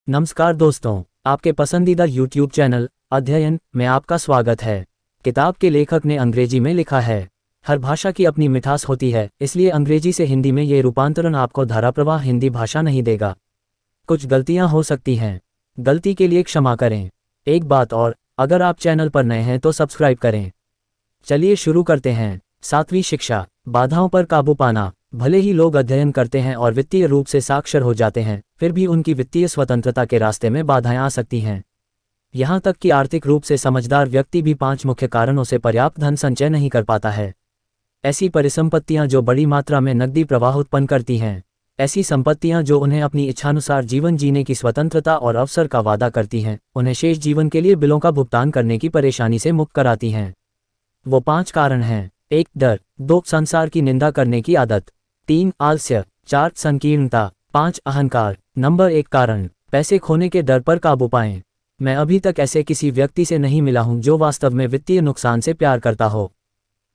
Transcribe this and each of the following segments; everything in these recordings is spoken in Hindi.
नमस्कार दोस्तों, आपके पसंदीदा YouTube चैनल अध्ययन में आपका स्वागत है। किताब के लेखक ने अंग्रेजी में लिखा है। हर भाषा की अपनी मिठास होती है, इसलिए अंग्रेजी से हिंदी में ये रूपांतरण आपको धाराप्रवाह हिंदी भाषा नहीं देगा। कुछ गलतियां हो सकती हैं, गलती के लिए क्षमा करें। एक बात और, अगर आप चैनल पर नए हैं तो सब्सक्राइब करें। चलिए शुरू करते हैं। 7वीं शिक्षा, बाधाओं पर काबू पाना। भले ही लोग अध्ययन करते हैं और वित्तीय रूप से साक्षर हो जाते हैं, फिर भी उनकी वित्तीय स्वतंत्रता के रास्ते में बाधाएं आ सकती हैं। यहाँ तक कि आर्थिक रूप से समझदार व्यक्ति भी 5 मुख्य कारणों से पर्याप्त धन संचय नहीं कर पाता है। ऐसी परिसंपत्तियाँ जो बड़ी मात्रा में नकदी प्रवाह उत्पन्न करती हैं, ऐसी संपत्तियाँ जो उन्हें अपनी इच्छानुसार जीवन जीने की स्वतंत्रता और अवसर का वादा करती हैं, उन्हें शेष जीवन के लिए बिलों का भुगतान करने की परेशानी से मुक्त कराती हैं। वो 5 कारण हैं। 1. डर। 2. संसार की निंदा करने की आदत। 3. आलस्य। 4. संकीर्णता। 5. अहंकार। नंबर 1 कारण, पैसे खोने के डर पर काबू पाएं। मैं अभी तक ऐसे किसी व्यक्ति से नहीं मिला हूं जो वास्तव में वित्तीय नुकसान से प्यार करता हो,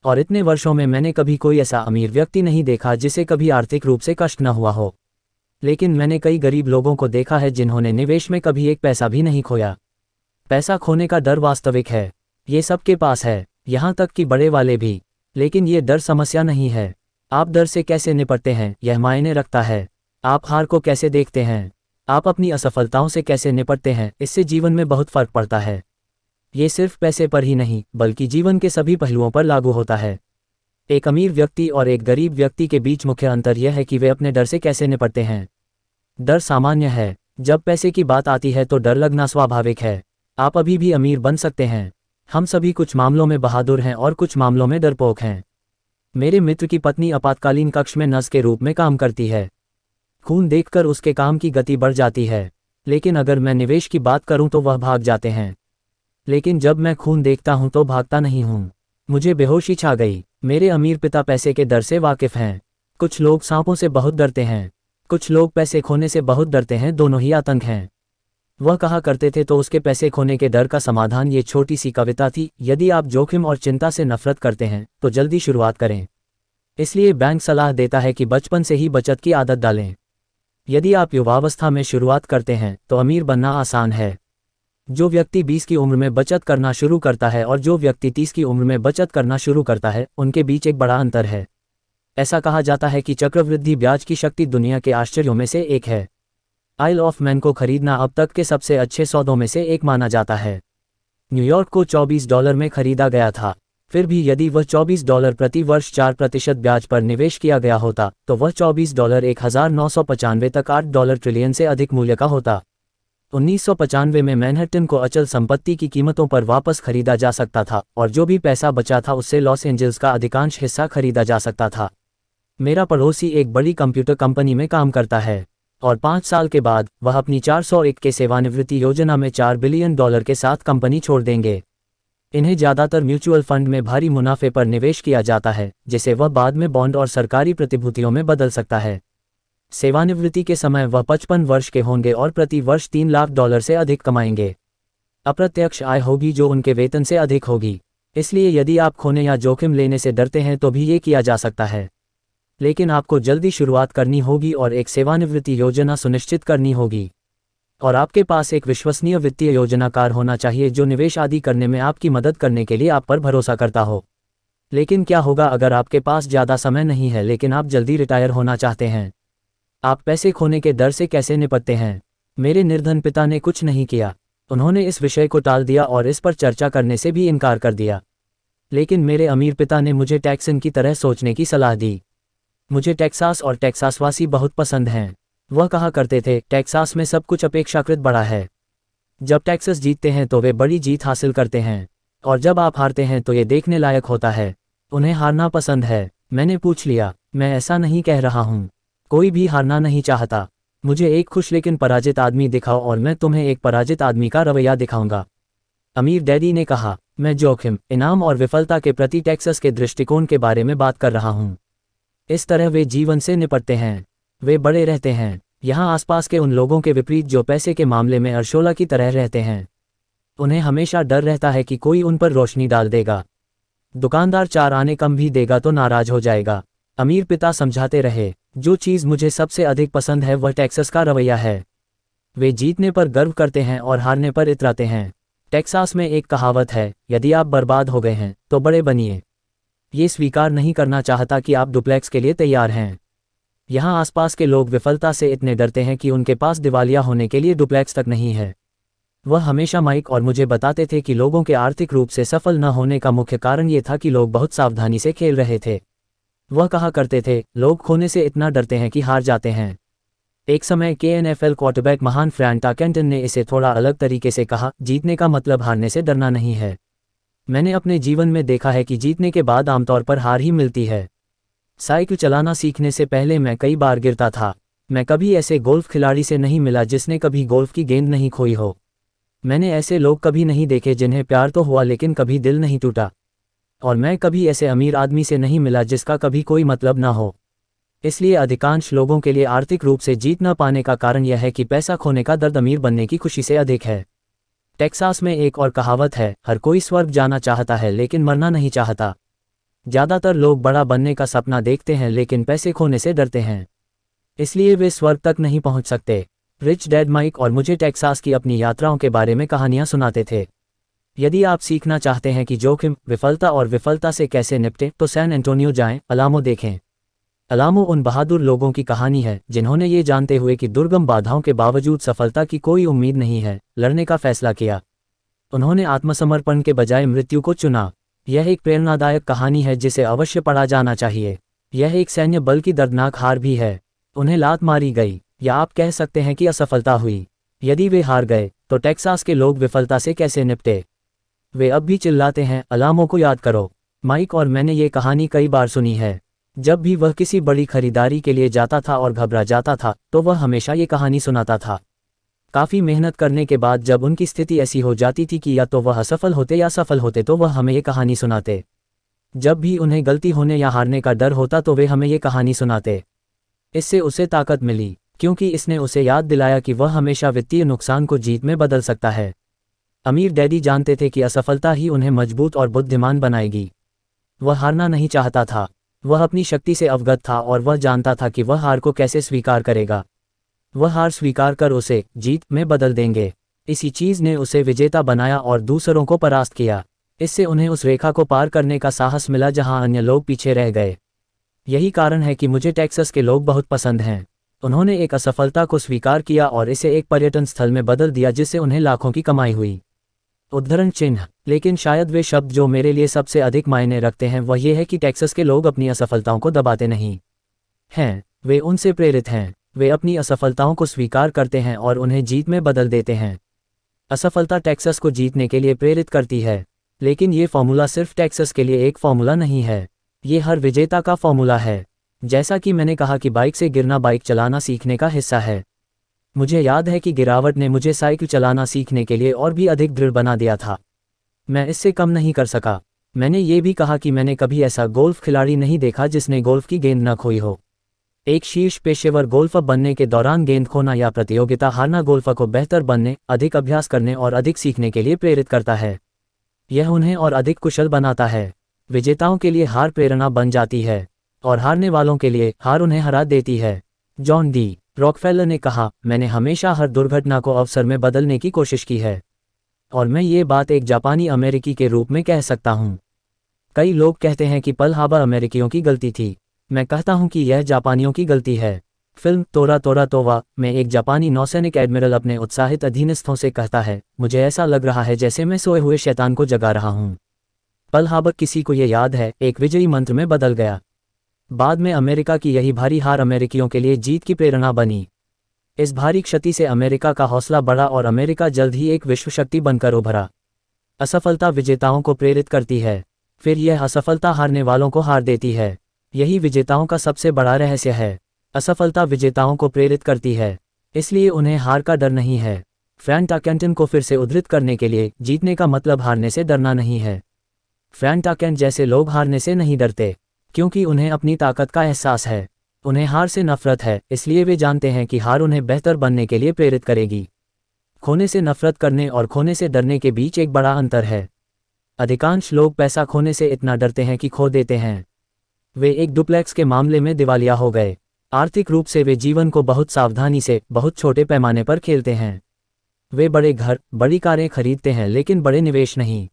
और इतने वर्षों में मैंने कभी कोई ऐसा अमीर व्यक्ति नहीं देखा जिसे कभी आर्थिक रूप से कष्ट न हुआ हो। लेकिन मैंने कई गरीब लोगों को देखा है जिन्होंने निवेश में कभी एक पैसा भी नहीं खोया। पैसा खोने का डर वास्तविक है, ये सबके पास है, यहाँ तक कि बड़े वाले भी। लेकिन ये डर समस्या नहीं है। आप डर से कैसे निपटते हैं यह मायने रखता है। आप हार को कैसे देखते हैं, आप अपनी असफलताओं से कैसे निपटते हैं, इससे जीवन में बहुत फर्क पड़ता है। ये सिर्फ पैसे पर ही नहीं बल्कि जीवन के सभी पहलुओं पर लागू होता है। एक अमीर व्यक्ति और एक गरीब व्यक्ति के बीच मुख्य अंतर यह है कि वे अपने डर से कैसे निपटते हैं। डर सामान्य है, जब पैसे की बात आती है तो डर लगना स्वाभाविक है। आप अभी भी अमीर बन सकते हैं। हम सभी कुछ मामलों में बहादुर हैं और कुछ मामलों में डरपोक हैं। मेरे मित्र की पत्नी आपातकालीन कक्ष में नर्स के रूप में काम करती है। खून देखकर उसके काम की गति बढ़ जाती है, लेकिन अगर मैं निवेश की बात करूं तो वह भाग जाते हैं। लेकिन जब मैं खून देखता हूं तो भागता नहीं हूं। मुझे बेहोशी छा गई। मेरे अमीर पिता पैसे के डर से वाकिफ हैं। कुछ लोग सांपों से बहुत डरते हैं, कुछ लोग पैसे खोने से बहुत डरते हैं, दोनों ही आतंक हैं। वह कहा करते थे तो उसके पैसे खोने के डर का समाधान ये छोटी सी कविता थी: यदि आप जोखिम और चिंता से नफरत करते हैं तो जल्दी शुरुआत करें। इसलिए बैंक सलाह देता है कि बचपन से ही बचत की आदत डालें। यदि आप युवावस्था में शुरुआत करते हैं तो अमीर बनना आसान है। जो व्यक्ति 20 की उम्र में बचत करना शुरू करता है और जो व्यक्ति 30 की उम्र में बचत करना शुरू करता है, उनके बीच एक बड़ा अंतर है। ऐसा कहा जाता है कि चक्रवृद्धि ब्याज की शक्ति दुनिया के आश्चर्यों में से एक है। आइल ऑफ मैन को खरीदना अब तक के सबसे अच्छे सौदों में से एक माना जाता है। न्यूयॉर्क को $24 में खरीदा गया था। फिर भी यदि वह $24 प्रति वर्ष 4% ब्याज पर निवेश किया गया होता तो वह $24 1995 तक $8 ट्रिलियन से अधिक मूल्य का होता। 1995 में मैनहट्टन को अचल संपत्ति की कीमतों पर वापस खरीदा जा सकता था, और जो भी पैसा बचा था उससे लॉस एंजल्स का अधिकांश हिस्सा खरीदा जा सकता था। मेरा पड़ोसी एक बड़ी कंप्यूटर कंपनी में काम करता है, और 5 साल के बाद वह अपनी 401 के सेवानिवृत्ति योजना में $4 बिलियन के साथ कंपनी छोड़ देंगे। इन्हें ज़्यादातर म्यूचुअल फंड में भारी मुनाफे पर निवेश किया जाता है, जिसे वह बाद में बॉन्ड और सरकारी प्रतिभूतियों में बदल सकता है। सेवानिवृत्ति के समय वह 55 वर्ष के होंगे और प्रति वर्ष $3 लाख से अधिक कमाएंगे। अप्रत्यक्ष आय होगी जो उनके वेतन से अधिक होगी। इसलिए यदि आप खोने या जोखिम लेने से डरते हैं तो भी ये किया जा सकता है। लेकिन आपको जल्दी शुरुआत करनी होगी और एक सेवानिवृत्ति योजना सुनिश्चित करनी होगी। और आपके पास एक विश्वसनीय वित्तीय योजनाकार होना चाहिए जो निवेश आदि करने में आपकी मदद करने के लिए आप पर भरोसा करता हो। लेकिन क्या होगा अगर आपके पास ज़्यादा समय नहीं है लेकिन आप जल्दी रिटायर होना चाहते हैं? आप पैसे खोने के डर से कैसे निपटते हैं? मेरे निर्धन पिता ने कुछ नहीं किया। उन्होंने इस विषय को टाल दिया और इस पर चर्चा करने से भी इनकार कर दिया। लेकिन मेरे अमीर पिता ने मुझे टैक्सन की तरह सोचने की सलाह दी। मुझे टेक्सास और टेक्सासवासी बहुत पसंद हैं। वह कहा करते थे, टेक्सास में सब कुछ अपेक्षाकृत बड़ा है। जब टेक्सास जीतते हैं तो वे बड़ी जीत हासिल करते हैं, और जब आप हारते हैं तो ये देखने लायक होता है। उन्हें हारना पसंद है। मैंने पूछ लिया, मैं ऐसा नहीं कह रहा हूँ। कोई भी हारना नहीं चाहता। मुझे एक खुश लेकिन पराजित आदमी दिखाओ और मैं तुम्हें एक पराजित आदमी का रवैया दिखाऊंगा। अमीर डैडी ने कहा, मैं जोखिम, इनाम और विफलता के प्रति टेक्सास के दृष्टिकोण के बारे में बात कर रहा हूँ। इस तरह वे जीवन से निपटते हैं। वे बड़े रहते हैं, यहाँ आसपास के उन लोगों के विपरीत जो पैसे के मामले में अर्शोला की तरह रहते हैं। उन्हें हमेशा डर रहता है कि कोई उन पर रोशनी डाल देगा। दुकानदार 4 आने कम भी देगा तो नाराज हो जाएगा। अमीर पिता समझाते रहे, जो चीज़ मुझे सबसे अधिक पसंद है वह टेक्सास का रवैया है। वे जीतने पर गर्व करते हैं और हारने पर इतराते हैं। टेक्सास में एक कहावत है, यदि आप बर्बाद हो गए हैं तो बड़े बनिए। ये स्वीकार नहीं करना चाहता कि आप डुप्लेक्स के लिए तैयार हैं। यहाँ आसपास के लोग विफलता से इतने डरते हैं कि उनके पास दिवालिया होने के लिए डुप्लेक्स तक नहीं है। वह हमेशा माइक और मुझे बताते थे कि लोगों के आर्थिक रूप से सफल न होने का मुख्य कारण ये था कि लोग बहुत सावधानी से खेल रहे थे। वह कहा करते थे, लोग खोने से इतना डरते हैं कि हार जाते हैं। एक समय के NFL क्वार्टरबैक महान फ्रैंक टाकेंटन ने इसे थोड़ा अलग तरीके से कहा, जीतने का मतलब हारने से डरना नहीं है। मैंने अपने जीवन में देखा है कि जीतने के बाद आमतौर पर हार ही मिलती है। साइकिल चलाना सीखने से पहले मैं कई बार गिरता था। मैं कभी ऐसे गोल्फ खिलाड़ी से नहीं मिला जिसने कभी गोल्फ की गेंद नहीं खोई हो। मैंने ऐसे लोग कभी नहीं देखे जिन्हें प्यार तो हुआ लेकिन कभी दिल नहीं टूटा। और मैं कभी ऐसे अमीर आदमी से नहीं मिला जिसका कभी कोई मतलब ना हो। इसलिए अधिकांश लोगों के लिए आर्थिक रूप से जीत न पाने का कारण यह है कि पैसा खोने का दर्द अमीर बनने की खुशी से अधिक है। टेक्सास में एक और कहावत है, हर कोई स्वर्ग जाना चाहता है लेकिन मरना नहीं चाहता। ज़्यादातर लोग बड़ा बनने का सपना देखते हैं लेकिन पैसे खोने से डरते हैं, इसलिए वे स्वर्ग तक नहीं पहुंच सकते। रिच डैड माइक और मुझे टेक्सास की अपनी यात्राओं के बारे में कहानियां सुनाते थे। यदि आप सीखना चाहते हैं कि जोखिम, विफलता और विफलता से कैसे निपटें, तो सैन एंटोनियो जाएं, अलामो देखें। अलामो उन बहादुर लोगों की कहानी है जिन्होंने ये जानते हुए कि दुर्गम बाधाओं के बावजूद सफलता की कोई उम्मीद नहीं है, लड़ने का फैसला किया। उन्होंने आत्मसमर्पण के बजाय मृत्यु को चुना। यह एक प्रेरणादायक कहानी है जिसे अवश्य पढ़ा जाना चाहिए। यह एक सैन्य बल की दर्दनाक हार भी है। उन्हें लात मारी गई, या आप कह सकते हैं कि असफलता हुई। यदि वे हार गए तो टेक्सास के लोग विफलता से कैसे निपटे? वे अब भी चिल्लाते हैं, अलामों को याद करो। माइक और मैंने ये कहानी कई बार सुनी है। जब भी वह किसी बड़ी खरीदारी के लिए जाता था और घबरा जाता था तो वह हमेशा ये कहानी सुनाता था। काफ़ी मेहनत करने के बाद जब उनकी स्थिति ऐसी हो जाती थी कि या तो वह असफल होते या सफल होते तो वह हमें ये कहानी सुनाते। जब भी उन्हें गलती होने या हारने का डर होता तो वे हमें ये कहानी सुनाते। इससे उसे ताकत मिली, क्योंकि इसने उसे याद दिलाया कि वह हमेशा वित्तीय नुकसान को जीत में बदल सकता है। अमीर डैडी जानते थे कि असफलता ही उन्हें मजबूत और बुद्धिमान बनाएगी। वह हारना नहीं चाहता था। वह अपनी शक्ति से अवगत था और वह जानता था कि वह हार को कैसे स्वीकार करेगा। वह हार स्वीकार कर उसे जीत में बदल देंगे। इसी चीज़ ने उसे विजेता बनाया और दूसरों को परास्त किया। इससे उन्हें उस रेखा को पार करने का साहस मिला जहां अन्य लोग पीछे रह गए। यही कारण है कि मुझे टेक्सास के लोग बहुत पसंद हैं। उन्होंने एक असफलता को स्वीकार किया और इसे एक पर्यटन स्थल में बदल दिया जिससे उन्हें लाखों की कमाई हुई। उद्धरण चिन्ह। लेकिन शायद वे शब्द जो मेरे लिए सबसे अधिक मायने रखते हैं वह ये है कि टेक्सास के लोग अपनी असफलताओं को दबाते नहीं हैं, वे उनसे प्रेरित हैं। वे अपनी असफलताओं को स्वीकार करते हैं और उन्हें जीत में बदल देते हैं। असफलता टेक्सास को जीतने के लिए प्रेरित करती है, लेकिन ये फॉर्मूला सिर्फ टेक्सास के लिए एक फॉर्मूला नहीं है, ये हर विजेता का फॉर्मूला है। जैसा कि मैंने कहा कि बाइक से गिरना बाइक चलाना सीखने का हिस्सा है। मुझे याद है कि गिरावट ने मुझे साइकिल चलाना सीखने के लिए और भी अधिक दृढ़ बना दिया था। मैं इससे कम नहीं कर सका। मैंने ये भी कहा कि मैंने कभी ऐसा गोल्फ खिलाड़ी नहीं देखा जिसने गोल्फ की गेंद न खोई हो। एक शीर्ष पेशेवर गोल्फर बनने के दौरान गेंद खोना या प्रतियोगिता हारना गोल्फर को बेहतर बनने, अधिक अभ्यास करने और अधिक सीखने के लिए प्रेरित करता है। यह उन्हें और अधिक कुशल बनाता है। विजेताओं के लिए हार प्रेरणा बन जाती है और हारने वालों के लिए हार उन्हें हरा देती है। जॉन डी रॉकफेलर ने कहा, मैंने हमेशा हर दुर्घटना को अवसर में बदलने की कोशिश की है, और मैं ये बात एक जापानी अमेरिकी के रूप में कह सकता हूँ। कई लोग कहते हैं कि पर्ल हार्बर अमेरिकियों की गलती थी। मैं कहता हूँ कि यह जापानियों की गलती है। फिल्म तोरा तोरा तोवा में एक जापानी नौसैनिक एडमिरल अपने उत्साहित अधीनस्थों से कहता है, मुझे ऐसा लग रहा है जैसे मैं सोए हुए शैतान को जगा रहा हूँ। पर्ल हार्बर, किसी को ये याद है, एक विजयी मंत्र में बदल गया। बाद में अमेरिका की यही भारी हार अमेरिकियों के लिए जीत की प्रेरणा बनी। इस भारी क्षति से अमेरिका का हौसला बढ़ा और अमेरिका जल्द ही एक विश्व शक्ति बनकर उभरा। असफलता विजेताओं को प्रेरित करती है, फिर यह असफलता हारने वालों को हार देती है। यही विजेताओं का सबसे बड़ा रहस्य है। असफलता विजेताओं को प्रेरित करती है, इसलिए उन्हें हार का डर नहीं है। फ्रैंक टाकेंटन को फिर से उद्धृत करने के लिए, जीतने का मतलब हारने से डरना नहीं है। फ्रैंक टाकेंटन जैसे लोग हारने से नहीं डरते, क्योंकि उन्हें अपनी ताकत का एहसास है। उन्हें हार से नफरत है, इसलिए वे जानते हैं कि हार उन्हें बेहतर बनने के लिए प्रेरित करेगी। खोने से नफरत करने और खोने से डरने के बीच एक बड़ा अंतर है। अधिकांश लोग पैसा खोने से इतना डरते हैं कि खो देते हैं। वे एक डुप्लेक्स के मामले में दिवालिया हो गए। आर्थिक रूप से वे जीवन को बहुत सावधानी से, बहुत छोटे पैमाने पर खेलते हैं। वे बड़े घर, बड़ी कारें खरीदते हैं लेकिन बड़े निवेश नहीं।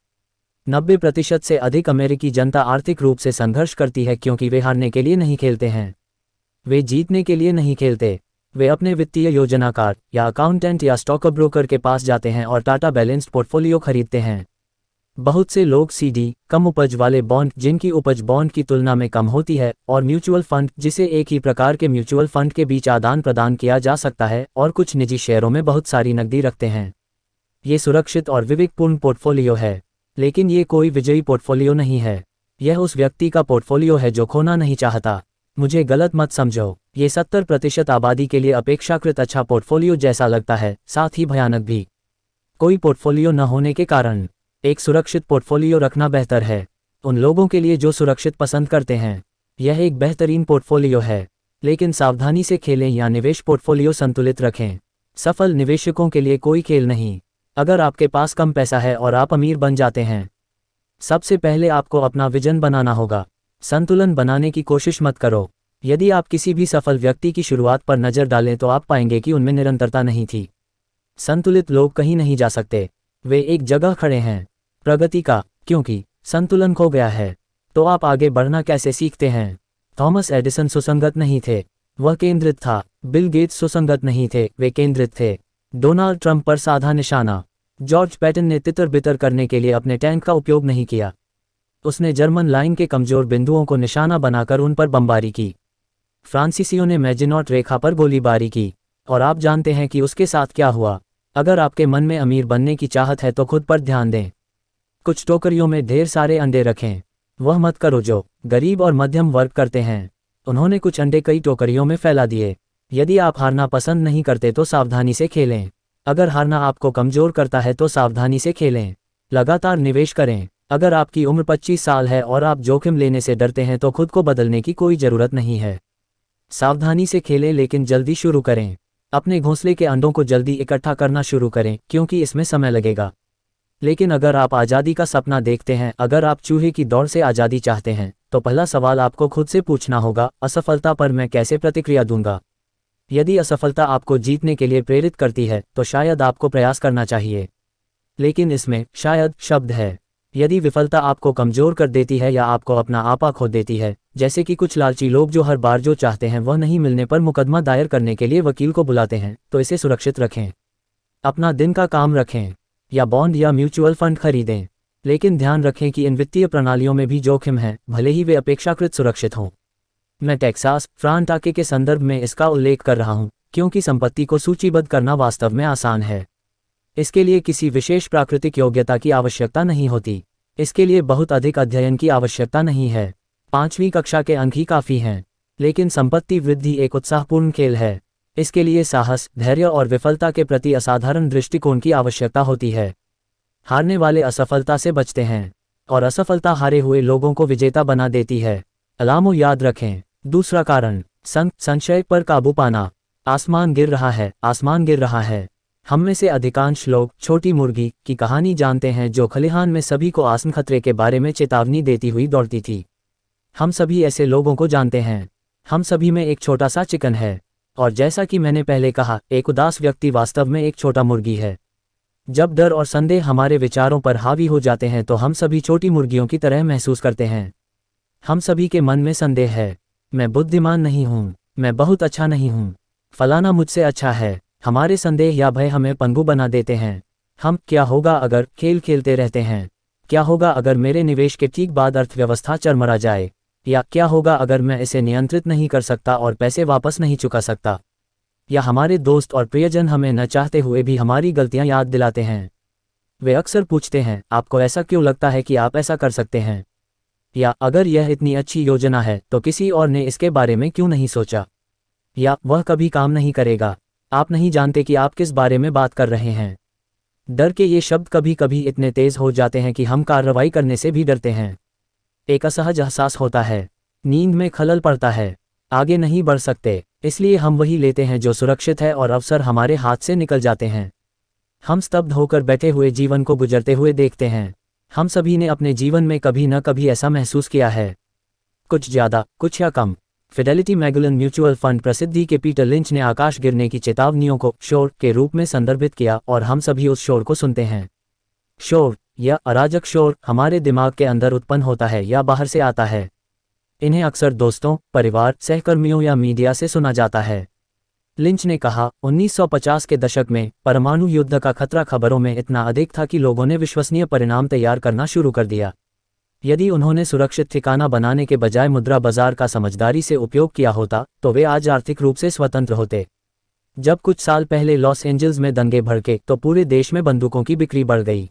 90% से अधिक अमेरिकी जनता आर्थिक रूप से संघर्ष करती है क्योंकि वे हारने के लिए नहीं खेलते हैं। वे जीतने के लिए नहीं खेलते। वे अपने वित्तीय योजनाकार या अकाउंटेंट या स्टॉक ब्रोकर के पास जाते हैं और टाटा बैलेंस्ड पोर्टफोलियो खरीदते हैं। बहुत से लोग सीडी, कम उपज वाले बॉन्ड जिनकी उपज बॉन्ड की तुलना में कम होती है, और म्यूचुअल फंड जिसे एक ही प्रकार के म्यूचुअल फंड के बीच आदान प्रदान किया जा सकता है, और कुछ निजी शेयरों में बहुत सारी नकदी रखते हैं। ये सुरक्षित और विवेकपूर्ण पोर्टफोलियो है, लेकिन ये कोई विजयी पोर्टफोलियो नहीं है। यह उस व्यक्ति का पोर्टफोलियो है जो खोना नहीं चाहता। मुझे गलत मत समझो, ये 70% आबादी के लिए अपेक्षाकृत अच्छा पोर्टफोलियो जैसा लगता है, साथ ही भयानक भी। कोई पोर्टफोलियो न होने के कारण एक सुरक्षित पोर्टफोलियो रखना बेहतर है। उन लोगों के लिए जो सुरक्षित पसंद करते हैं, यह एक बेहतरीन पोर्टफोलियो है, लेकिन सावधानी से खेलें या निवेश पोर्टफोलियो संतुलित रखें। सफल निवेशकों के लिए कोई खेल नहीं। अगर आपके पास कम पैसा है और आप अमीर बन जाते हैं, सबसे पहले आपको अपना विजन बनाना होगा। संतुलन बनाने की कोशिश मत करो। यदि आप किसी भी सफल व्यक्ति की शुरुआत पर नज़र डालें तो आप पाएंगे कि उनमें निरंतरता नहीं थी। संतुलित लोग कहीं नहीं जा सकते, वे एक जगह खड़े हैं। प्रगति का, क्योंकि संतुलन खो गया है तो आप आगे बढ़ना कैसे सीखते हैं। थॉमस एडिसन सुसंगत नहीं थे, वह केंद्रित था। बिल गेट्स सुसंगत नहीं थे, वे केंद्रित थे। डोनाल्ड ट्रंप पर साधा निशाना। जॉर्ज पैटन ने तितर बितर करने के लिए अपने टैंक का उपयोग नहीं किया। उसने जर्मन लाइन के कमजोर बिंदुओं को निशाना बनाकर उन पर बमबारी की। फ्रांसीसियों ने मैजिनॉट रेखा पर गोलीबारी की, और आप जानते हैं कि उसके साथ क्या हुआ। अगर आपके मन में अमीर बनने की चाहत है तो खुद पर ध्यान दें। कुछ टोकरियों में ढेर सारे अंडे रखें। वह मत करो जो गरीब और मध्यम वर्ग करते हैं। उन्होंने कुछ अंडे कई टोकरियों में फैला दिए। यदि आप हारना पसंद नहीं करते तो सावधानी से खेलें। अगर हारना आपको कमजोर करता है तो सावधानी से खेलें। लगातार निवेश करें। अगर आपकी उम्र 25 साल है और आप जोखिम लेने से डरते हैं तो खुद को बदलने की कोई ज़रूरत नहीं है। सावधानी से खेलें लेकिन जल्दी शुरू करें। अपने घोंसले के अंडों को जल्दी इकट्ठा करना शुरू करें क्योंकि इसमें समय लगेगा। लेकिन अगर आप आज़ादी का सपना देखते हैं, अगर आप चूहे की दौड़ से आज़ादी चाहते हैं, तो पहला सवाल आपको खुद से पूछना होगा, असफलता पर मैं कैसे प्रतिक्रिया दूंगा। यदि असफलता आपको जीतने के लिए प्रेरित करती है तो शायद आपको प्रयास करना चाहिए। लेकिन इसमें शायद शब्द है। यदि विफलता आपको कमज़ोर कर देती है या आपको अपना आपा खो देती है, जैसे कि कुछ लालची लोग जो हर बार जो चाहते हैं वह नहीं मिलने पर मुकदमा दायर करने के लिए वकील को बुलाते हैं, तो इसे सुरक्षित रखें। अपना दिन का काम रखें या बॉन्ड या म्यूचुअल फंड खरीदें। लेकिन ध्यान रखें कि इन वित्तीय प्रणालियों में भी जोखिम है, भले ही वे अपेक्षाकृत सुरक्षित हों। मैं टेक्सास फ्रांटाके के संदर्भ में इसका उल्लेख कर रहा हूं, क्योंकि संपत्ति को सूचीबद्ध करना वास्तव में आसान है। इसके लिए किसी विशेष प्राकृतिक योग्यता की आवश्यकता नहीं होती। इसके लिए बहुत अधिक अध्ययन की आवश्यकता नहीं है। 5वीं कक्षा के अंक ही काफ़ी हैं। लेकिन संपत्ति वृद्धि एक उत्साहपूर्ण खेल है। इसके लिए साहस, धैर्य और विफलता के प्रति असाधारण दृष्टिकोण की आवश्यकता होती है। हारने वाले असफलता से बचते हैं, और असफलता हारे हुए लोगों को विजेता बना देती है। अलामो याद रखें। दूसरा कारण, संशय पर काबू पाना। आसमान गिर रहा है, आसमान गिर रहा है। हम में से अधिकांश लोग छोटी मुर्गी की कहानी जानते हैं जो खलिहान में सभी को आसन खतरे के बारे में चेतावनी देती हुई दौड़ती थी। हम सभी ऐसे लोगों को जानते हैं। हम सभी में एक छोटा सा चिकन है, और जैसा कि मैंने पहले कहा, एक उदास व्यक्ति वास्तव में एक छोटा मुर्गी है। जब डर और संदेह हमारे विचारों पर हावी हो जाते हैं तो हम सभी छोटी मुर्गियों की तरह महसूस करते हैं। हम सभी के मन में संदेह है, मैं बुद्धिमान नहीं हूँ, मैं बहुत अच्छा नहीं हूँ, फलाना मुझसे अच्छा है। हमारे संदेह या भय हमें पंगु बना देते हैं। हम क्या होगा अगर खेल खेलते रहते हैं, क्या होगा अगर मेरे निवेश के ठीक बाद अर्थव्यवस्था चरमरा जाए, या क्या होगा अगर मैं इसे नियंत्रित नहीं कर सकता और पैसे वापस नहीं चुका सकता। या हमारे दोस्त और प्रियजन हमें न चाहते हुए भी हमारी गलतियां याद दिलाते हैं। वे अक्सर पूछते हैं, आपको ऐसा क्यों लगता है कि आप ऐसा कर सकते हैं, या अगर यह इतनी अच्छी योजना है तो किसी और ने इसके बारे में क्यों नहीं सोचा, या वह कभी काम नहीं करेगा। आप नहीं जानते कि आप किस बारे में बात कर रहे हैं। डर के ये शब्द कभी कभी इतने तेज हो जाते हैं कि हम कार्रवाई करने से भी डरते हैं। एक असहज एहसास होता है, नींद में खलल पड़ता है, आगे नहीं बढ़ सकते, इसलिए हम वही लेते हैं जो सुरक्षित है और अवसर हमारे हाथ से निकल जाते हैं। हम स्तब्ध होकर बैठे हुए जीवन को गुजरते हुए देखते हैं। हम सभी ने अपने जीवन में कभी न कभी ऐसा महसूस किया है, कुछ ज़्यादा, कुछ या कम। फिडेलिटी मैगुलन म्यूचुअल फंड प्रसिद्धि के पीटर लिंच ने आकाश गिरने की चेतावनियों को शोर के रूप में संदर्भित किया और हम सभी उस शोर को सुनते हैं। शोर या अराजक शोर हमारे दिमाग के अंदर उत्पन्न होता है या बाहर से आता है। इन्हें अक्सर दोस्तों, परिवार, सहकर्मियों या मीडिया से सुना जाता है। लिंच ने कहा, 1950 के दशक में परमाणु युद्ध का खतरा खबरों में इतना अधिक था कि लोगों ने विश्वसनीय परिणाम तैयार करना शुरू कर दिया। यदि उन्होंने सुरक्षित ठिकाना बनाने के बजाय मुद्रा बाजार का समझदारी से उपयोग किया होता तो वे आज आर्थिक रूप से स्वतंत्र होते। जब कुछ साल पहले लॉस एंजल्स में दंगे भड़के तो पूरे देश में बंदूकों की बिक्री बढ़ गई।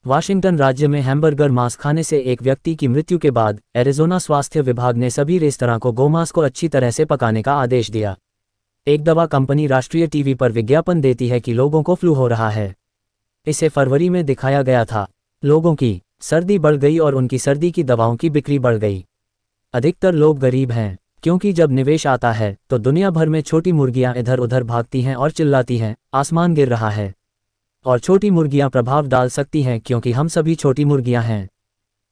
वाशिंगटन राज्य में हैमबर्गर मांस खाने से एक व्यक्ति की मृत्यु के बाद एरिज़ोना स्वास्थ्य विभाग ने सभी रेस्तरां को गोमांस को अच्छी तरह से पकाने का आदेश दिया। एक दवा कंपनी राष्ट्रीय टीवी पर विज्ञापन देती है कि लोगों को फ्लू हो रहा है। इसे फरवरी में दिखाया गया था। लोगों की सर्दी बढ़ गई और उनकी सर्दी की दवाओं की बिक्री बढ़ गई। अधिकतर लोग गरीब हैं, क्योंकि जब निवेश आता है तो दुनिया भर में छोटी मुर्गियां इधर उधर भागती हैं और चिल्लाती हैं, आसमान गिर रहा है। और छोटी मुर्गियां प्रभाव डाल सकती हैं क्योंकि हम सभी छोटी मुर्गियां हैं।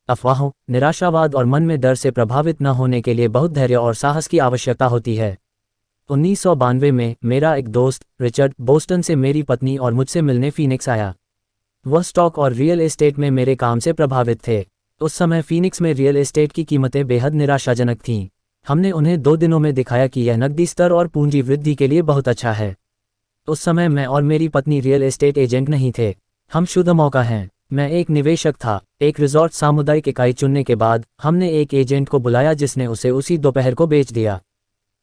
अफवाहों, निराशावाद और मन में डर से प्रभावित न होने के लिए बहुत धैर्य और साहस की आवश्यकता होती है। 1992 में मेरा एक दोस्त रिचर्ड बोस्टन से मेरी पत्नी और मुझसे मिलने फीनिक्स आया। वह स्टॉक और रियल एस्टेट में मेरे काम से प्रभावित थे। उस समय फीनिक्स में रियल एस्टेट की कीमतें बेहद निराशाजनक थीं। हमने उन्हें 2 दिनों में दिखाया कि यह नकदी स्तर और पूंजी वृद्धि के लिए बहुत अच्छा है। उस समय मैं और मेरी पत्नी रियल एस्टेट एजेंट नहीं थे, हम शुद्ध मौका हैं। मैं एक निवेशक था। एक रिजॉर्ट सामुदायिक इकाई चुनने के बाद हमने एक एजेंट को बुलाया जिसने उसे उसी दोपहर को बेच दिया।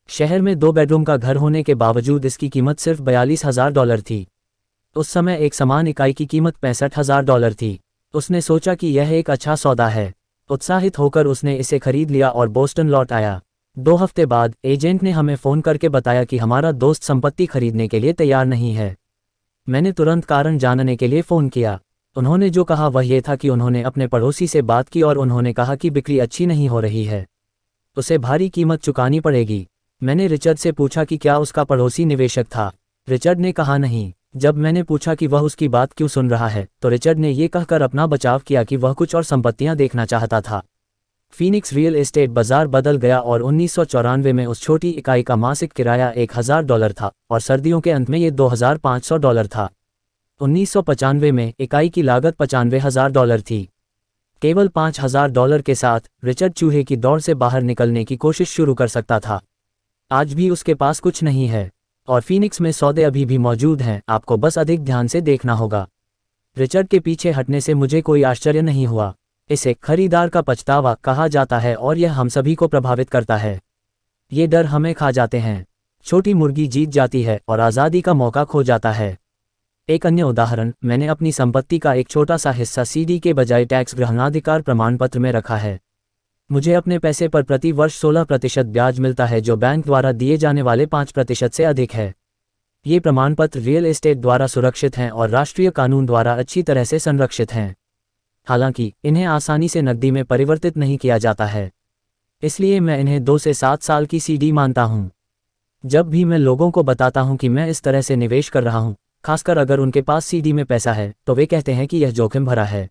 शहर में 2 बेडरूम का घर होने के बावजूद इसकी कीमत सिर्फ $42,000 थी। उस समय एक समान इकाई की कीमत $65,000 थी। उसने सोचा कि यह एक अच्छा सौदा है। उत्साहित होकर उसने इसे खरीद लिया और बोस्टन लौट आया। 2 हफ्ते बाद एजेंट ने हमें फ़ोन करके बताया कि हमारा दोस्त संपत्ति खरीदने के लिए तैयार नहीं है। मैंने तुरंत कारण जानने के लिए फ़ोन किया। उन्होंने जो कहा वह ये था कि उन्होंने अपने पड़ोसी से बात की और उन्होंने कहा कि बिक्री अच्छी नहीं हो रही है, उसे भारी कीमत चुकानी पड़ेगी। मैंने रिचर्ड से पूछा कि क्या उसका पड़ोसी निवेशक था। रिचर्ड ने कहा नहीं। जब मैंने पूछा कि वह उसकी बात क्यों सुन रहा है तो रिचर्ड ने ये कहकर अपना बचाव किया कि वह कुछ और संपत्तियां देखना चाहता था। फीनिक्स रियल एस्टेट बाजार बदल गया और 1994 में उस छोटी इकाई का मासिक किराया $1,000 था और सर्दियों के अंत में ये $2,500 था। 1995 में इकाई की लागत $95,000 थी। केवल $5,000 के साथ रिचर्ड चूहे की दौड़ से बाहर निकलने की कोशिश शुरू कर सकता था। आज भी उसके पास कुछ नहीं है और फीनिक्स में सौदे अभी भी मौजूद हैं, आपको बस अधिक ध्यान से देखना होगा। रिचर्ड के पीछे हटने से मुझे कोई आश्चर्य नहीं हुआ। इसे खरीदार का पछतावा कहा जाता है और यह हम सभी को प्रभावित करता है। ये डर हमें खा जाते हैं। छोटी मुर्गी जीत जाती है और आज़ादी का मौका खो जाता है। एक अन्य उदाहरण, मैंने अपनी संपत्ति का एक छोटा सा हिस्सा सीडी के बजाय टैक्स ग्रहणाधिकार प्रमाण पत्र में रखा है। मुझे अपने पैसे पर प्रति वर्ष 16% ब्याज मिलता है, जो बैंक द्वारा दिए जाने वाले 5% से अधिक है। ये प्रमाण पत्र रियल एस्टेट द्वारा सुरक्षित हैं और राष्ट्रीय कानून द्वारा अच्छी तरह से संरक्षित हैं। हालांकि इन्हें आसानी से नकदी में परिवर्तित नहीं किया जाता है, इसलिए मैं इन्हें 2 से 7 साल की सीडी मानता हूं। जब भी मैं लोगों को बताता हूं कि मैं इस तरह से निवेश कर रहा हूं, खासकर अगर उनके पास सीडी में पैसा है, तो वे कहते हैं कि यह जोखिम भरा है।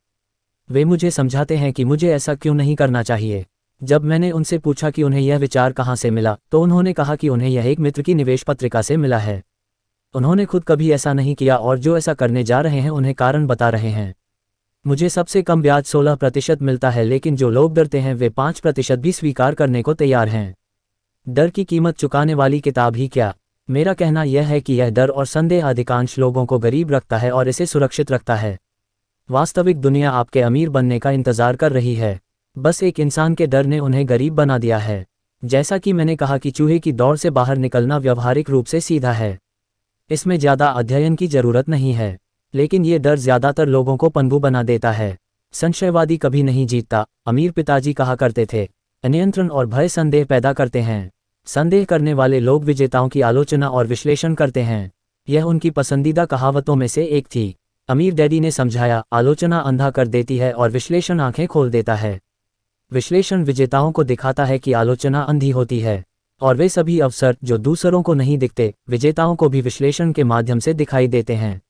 वे मुझे समझाते हैं कि मुझे ऐसा क्यों नहीं करना चाहिए। जब मैंने उनसे पूछा कि उन्हें यह विचार कहाँ से मिला, तो उन्होंने कहा कि उन्हें यह एक मित्र की निवेश पत्रिका से मिला है। उन्होंने खुद कभी ऐसा नहीं किया और जो ऐसा करने जा रहे हैं उन्हें कारण बता रहे हैं। मुझे सबसे कम ब्याज 16% मिलता है, लेकिन जो लोग डरते हैं वे 5% भी स्वीकार करने को तैयार हैं। डर की कीमत चुकाने वाली किताब ही क्या। मेरा कहना यह है कि यह डर और संदेह अधिकांश लोगों को गरीब रखता है और इसे सुरक्षित रखता है। वास्तविक दुनिया आपके अमीर बनने का इंतजार कर रही है, बस एक इंसान के डर ने उन्हें गरीब बना दिया है। जैसा कि मैंने कहा कि चूहे की दौड़ से बाहर निकलना व्यावहारिक रूप से सीधा है। इसमें ज़्यादा अध्ययन की जरूरत नहीं है, लेकिन ये डर ज़्यादातर लोगों को पंगु बना देता है। संशयवादी कभी नहीं जीतता, अमीर पिताजी कहा करते थे। अनियंत्रण और भय संदेह पैदा करते हैं। संदेह करने वाले लोग विजेताओं की आलोचना और विश्लेषण करते हैं। यह उनकी पसंदीदा कहावतों में से एक थी। अमीर डैडी ने समझाया, आलोचना अंधा कर देती है और विश्लेषण आंखें खोल देता है। विश्लेषण विजेताओं को दिखाता है कि आलोचना अंधी होती है, और वे सभी अवसर जो दूसरों को नहीं दिखते, विजेताओं को भी विश्लेषण के माध्यम से दिखाई देते हैं।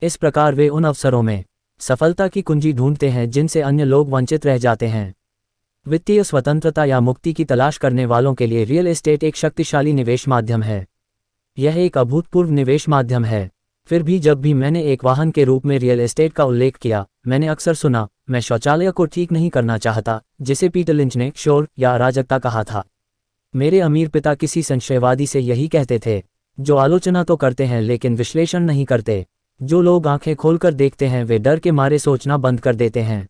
इस प्रकार वे उन अवसरों में सफलता की कुंजी ढूंढते हैं जिनसे अन्य लोग वंचित रह जाते हैं। वित्तीय स्वतंत्रता या मुक्ति की तलाश करने वालों के लिए रियल एस्टेट एक शक्तिशाली निवेश माध्यम है। यह एक अभूतपूर्व निवेश माध्यम है। फिर भी जब भी मैंने एक वाहन के रूप में रियल एस्टेट का उल्लेख किया, मैंने अक्सर सुना, मैं शौचालय को ठीक नहीं करना चाहता, जिसे पीटर लिंच ने शोर या अराजकता कहा था। मेरे अमीर पिता किसी संशयवादी से यही कहते थे, जो आलोचना तो करते हैं लेकिन विश्लेषण नहीं करते। जो लोग आंखें खोलकर देखते हैं वे डर के मारे सोचना बंद कर देते हैं।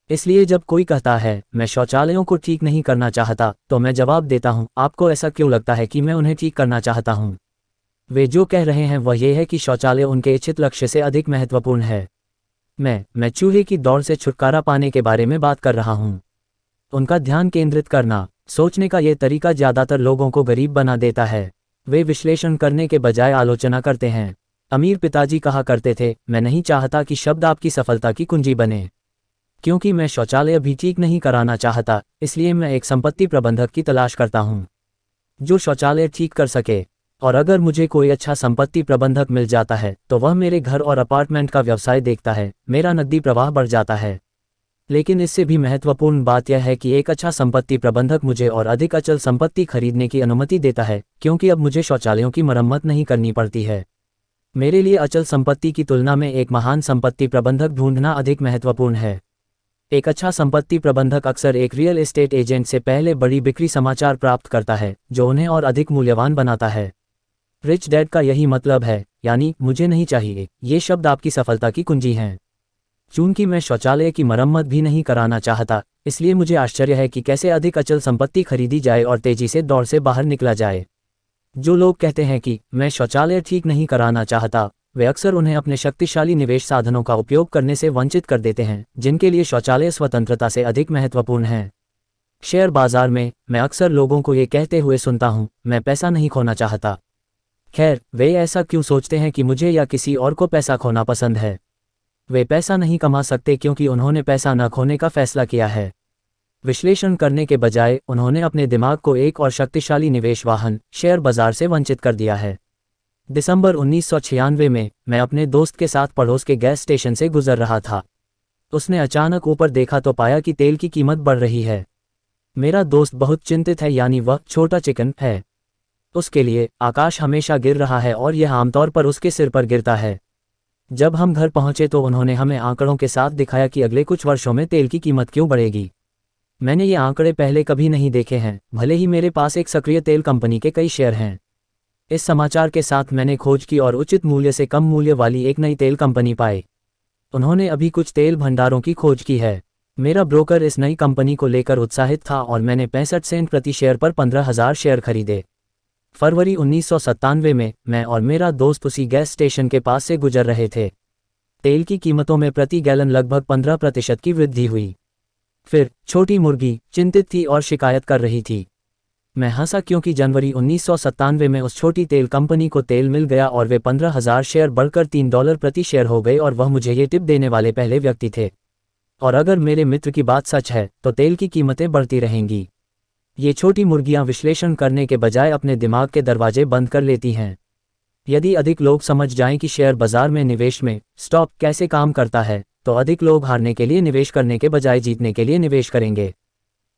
इसलिए जब कोई कहता है मैं शौचालयों को ठीक नहीं करना चाहता, तो मैं जवाब देता हूं, आपको ऐसा क्यों लगता है कि मैं उन्हें ठीक करना चाहता हूं? वे जो कह रहे हैं वह यह है कि शौचालय उनके इच्छित लक्ष्य से अधिक महत्वपूर्ण है। मैं चूहे की दौड़ से छुटकारा पाने के बारे में बात कर रहा हूं। उनका ध्यान केंद्रित करना, सोचने का यह तरीका ज्यादातर लोगों को गरीब बना देता है। वे विश्लेषण करने के बजाय आलोचना करते हैं। अमीर पिताजी कहा करते थे, मैं नहीं चाहता कि शब्द आपकी सफलता की कुंजी बने। क्योंकि मैं शौचालय भी ठीक नहीं कराना चाहता, इसलिए मैं एक संपत्ति प्रबंधक की तलाश करता हूं जो शौचालय ठीक कर सके। और अगर मुझे कोई अच्छा संपत्ति प्रबंधक मिल जाता है तो वह मेरे घर और अपार्टमेंट का व्यवसाय देखता है, मेरा नकदी प्रवाह बढ़ जाता है। लेकिन इससे भी महत्वपूर्ण बात यह है कि एक अच्छा संपत्ति प्रबंधक मुझे और अधिक अचल संपत्ति खरीदने की अनुमति देता है, क्योंकि अब मुझे शौचालयों की मरम्मत नहीं करनी पड़ती है। मेरे लिए अचल संपत्ति की तुलना में एक महान संपत्ति प्रबंधक ढूंढना अधिक महत्वपूर्ण है। एक अच्छा संपत्ति प्रबंधक अक्सर एक रियल एस्टेट एजेंट से पहले बड़ी बिक्री समाचार प्राप्त करता है, जो उन्हें और अधिक मूल्यवान बनाता है। रिच डैड का यही मतलब है, यानी मुझे नहीं चाहिए, ये शब्द आपकी सफलता की कुंजी हैं। चूंकि मैं शौचालय की मरम्मत भी नहीं कराना चाहता, इसलिए मुझे आश्चर्य है कि कैसे अधिक अचल संपत्ति खरीदी जाए और तेजी से दौड़ से बाहर निकला जाए। जो लोग कहते हैं कि मैं शौचालय ठीक नहीं कराना चाहता, वे अक्सर उन्हें अपने शक्तिशाली निवेश साधनों का उपयोग करने से वंचित कर देते हैं, जिनके लिए शौचालय स्वतंत्रता से अधिक महत्वपूर्ण है। शेयर बाजार में मैं अक्सर लोगों को ये कहते हुए सुनता हूं, मैं पैसा नहीं खोना चाहता। खैर, वे ऐसा क्यों सोचते हैं कि मुझे या किसी और को पैसा खोना पसंद है? वे पैसा नहीं कमा सकते क्योंकि उन्होंने पैसा न खोने का फैसला किया है। विश्लेषण करने के बजाय उन्होंने अपने दिमाग को एक और शक्तिशाली निवेश वाहन, शेयर बाजार से वंचित कर दिया है। दिसंबर 1996 में मैं अपने दोस्त के साथ पड़ोस के गैस स्टेशन से गुजर रहा था। उसने अचानक ऊपर देखा तो पाया कि तेल की कीमत बढ़ रही है। मेरा दोस्त बहुत चिंतित है, यानी वह छोटा चिकन है। उसके लिए आकाश हमेशा गिर रहा है और यह आमतौर पर उसके सिर पर गिरता है। जब हम घर पहुंचे तो उन्होंने हमें आंकड़ों के साथ दिखाया कि अगले कुछ वर्षों में तेल की कीमत क्यों बढ़ेगी। मैंने ये आंकड़े पहले कभी नहीं देखे हैं, भले ही मेरे पास एक सक्रिय तेल कंपनी के कई शेयर हैं। इस समाचार के साथ मैंने खोज की और उचित मूल्य से कम मूल्य वाली एक नई तेल कंपनी पाई। उन्होंने अभी कुछ तेल भंडारों की खोज की है। मेरा ब्रोकर इस नई कंपनी को लेकर उत्साहित था और मैंने 65 सेंट प्रति शेयर पर 15,000 शेयर खरीदे। फरवरी 1997 में मैं और मेरा दोस्त उसी गैस स्टेशन के पास से गुजर रहे थे। तेल की कीमतों में प्रति गैलन लगभग 15% की वृद्धि हुई। फिर छोटी मुर्गी चिंतित थी और शिकायत कर रही थी। मैं हंसा क्योंकि जनवरी 1997 में उस छोटी तेल कंपनी को तेल मिल गया और वे 15,000 शेयर बढ़कर $3 प्रति शेयर हो गए और वह मुझे ये टिप देने वाले पहले व्यक्ति थे। और अगर मेरे मित्र की बात सच है तो तेल की कीमतें बढ़ती रहेंगी। ये छोटी मुर्गियां विश्लेषण करने के बजाय अपने दिमाग के दरवाजे बंद कर लेती हैं। यदि अधिक लोग समझ जाएं कि शेयर बाजार में निवेश में स्टॉक कैसे काम करता है, तो अधिक लोग हारने के लिए निवेश करने के बजाय जीतने के लिए निवेश करेंगे।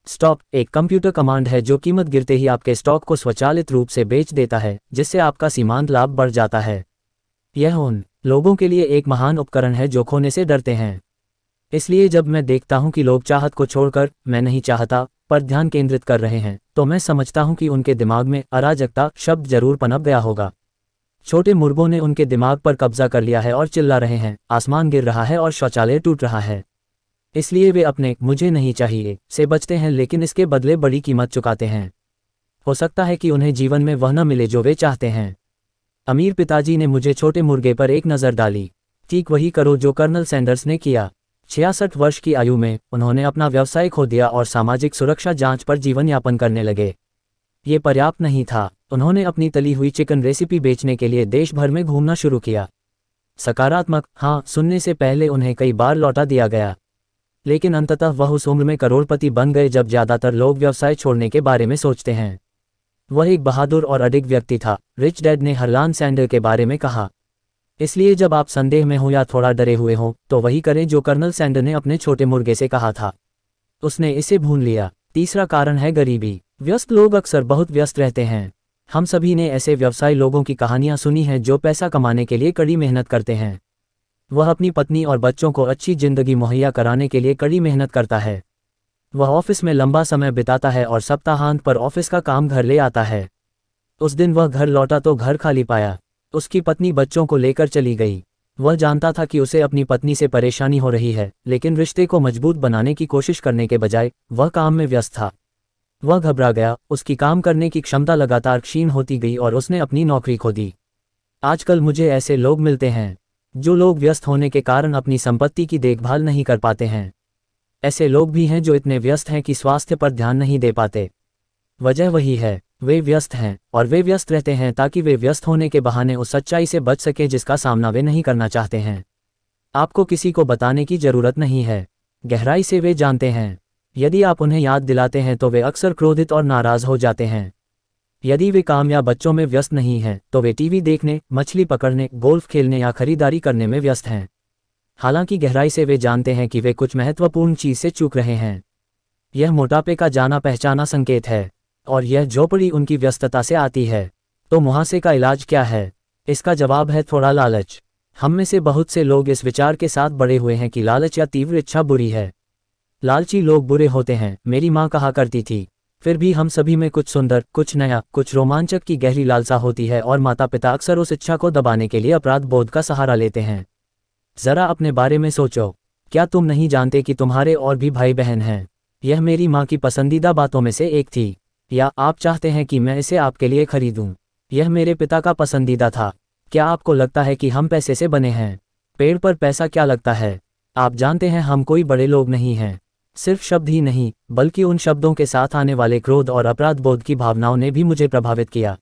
स्टॉप एक कंप्यूटर कमांड है जो कीमत गिरते ही आपके स्टॉक को स्वचालित रूप से बेच देता है, जिससे आपका सीमांत लाभ बढ़ जाता है। यह उन लोगों के लिए एक महान उपकरण है जो खोने से डरते हैं। इसलिए जब मैं देखता हूं कि लोग चाहत को छोड़कर मैं नहीं चाहता पर ध्यान केंद्रित कर रहे हैं, तो मैं समझता हूं कि उनके दिमाग में अराजकता शब्द जरूर पनप गया होगा। छोटे मुर्गों ने उनके दिमाग पर कब्जा कर लिया है और चिल्ला रहे हैं, आसमान गिर रहा है और शौचालय टूट रहा है। इसलिए वे अपने मुझे नहीं चाहिए से बचते हैं, लेकिन इसके बदले बड़ी कीमत चुकाते हैं। हो सकता है कि उन्हें जीवन में वह न मिले जो वे चाहते हैं। अमीर पिताजी ने मुझे छोटे मुर्गे पर एक नज़र डाली। ठीक वही करो जो कर्नल सैंडर्स ने किया। 66 वर्ष की आयु में उन्होंने अपना व्यवसाय खो दिया और सामाजिक सुरक्षा जांच पर जीवन यापन करने लगे। ये पर्याप्त नहीं था, उन्होंने अपनी तली हुई चिकन रेसिपी बेचने के लिए देश भर में घूमना शुरू किया। सकारात्मक हाँ सुनने से पहले उन्हें कई बार लौटा दिया गया, लेकिन अंततः वह उस उम्र में करोड़पति बन गए जब ज़्यादातर लोग व्यवसाय छोड़ने के बारे में सोचते हैं। वह एक बहादुर और अडिग व्यक्ति था, रिच डैड ने हरलान सैंडर के बारे में कहा। इसलिए जब आप संदेह में हो या थोड़ा डरे हुए हो तो वही करें जो कर्नल सैंडर ने अपने छोटे मुर्गे से कहा था। उसने इसे भून लिया। तीसरा कारण है गरीबी। व्यस्त लोग अक्सर बहुत व्यस्त रहते हैं। हम सभी ने ऐसे व्यवसायी लोगों की कहानियां सुनी हैं जो पैसा कमाने के लिए कड़ी मेहनत करते हैं। वह अपनी पत्नी और बच्चों को अच्छी जिंदगी मुहैया कराने के लिए कड़ी मेहनत करता है। वह ऑफिस में लंबा समय बिताता है और सप्ताहांत पर ऑफिस का काम घर ले आता है। उस दिन वह घर लौटा तो घर खाली पाया। उसकी पत्नी बच्चों को लेकर चली गई। वह जानता था कि उसे अपनी पत्नी से परेशानी हो रही है, लेकिन रिश्ते को मजबूत बनाने की कोशिश करने के बजाय वह काम में व्यस्त था। वह घबरा गया, उसकी काम करने की क्षमता लगातार क्षीण होती गई और उसने अपनी नौकरी खो दी। आजकल मुझे ऐसे लोग मिलते हैं जो लोग व्यस्त होने के कारण अपनी संपत्ति की देखभाल नहीं कर पाते हैं। ऐसे लोग भी हैं जो इतने व्यस्त हैं कि स्वास्थ्य पर ध्यान नहीं दे पाते। वजह वही है, वे व्यस्त हैं और वे व्यस्त रहते हैं ताकि वे व्यस्त होने के बहाने उस सच्चाई से बच सके जिसका सामना वे नहीं करना चाहते हैं। आपको किसी को बताने की जरूरत नहीं है, गहराई से वे जानते हैं। यदि आप उन्हें याद दिलाते हैं तो वे अक्सर क्रोधित और नाराज हो जाते हैं। यदि वे काम या बच्चों में व्यस्त नहीं हैं तो वे टीवी देखने, मछली पकड़ने, गोल्फ खेलने या खरीदारी करने में व्यस्त हैं। हालांकि गहराई से वे जानते हैं कि वे कुछ महत्वपूर्ण चीज से चूक रहे हैं। यह मोटापे का जाना पहचाना संकेत है और यह झोपड़ी उनकी व्यस्तता से आती है। तो मुहासे का इलाज क्या है? इसका जवाब है थोड़ा लालच। हम में से बहुत से लोग इस विचार के साथ बड़े हुए हैं कि लालच या तीव्र इच्छा बुरी है। लालची लोग बुरे होते हैं, मेरी माँ कहा करती थी। फिर भी हम सभी में कुछ सुंदर, कुछ नया, कुछ रोमांचक की गहरी लालसा होती है और माता पिता अक्सर उस इच्छा को दबाने के लिए अपराध बोध का सहारा लेते हैं। जरा अपने बारे में सोचो, क्या तुम नहीं जानते कि तुम्हारे और भी भाई बहन हैं? यह मेरी माँ की पसंदीदा बातों में से एक थी। या आप चाहते हैं कि मैं इसे आपके लिए खरीदूं? यह मेरे पिता का पसंदीदा था। क्या आपको लगता है कि हम पैसे से बने हैं? पेड़ पर पैसा क्या लगता है? आप जानते हैं हम कोई बड़े लोग नहीं हैं। सिर्फ शब्द ही नहीं, बल्कि उन शब्दों के साथ आने वाले क्रोध और अपराध बोध की भावनाओं ने भी मुझे प्रभावित किया।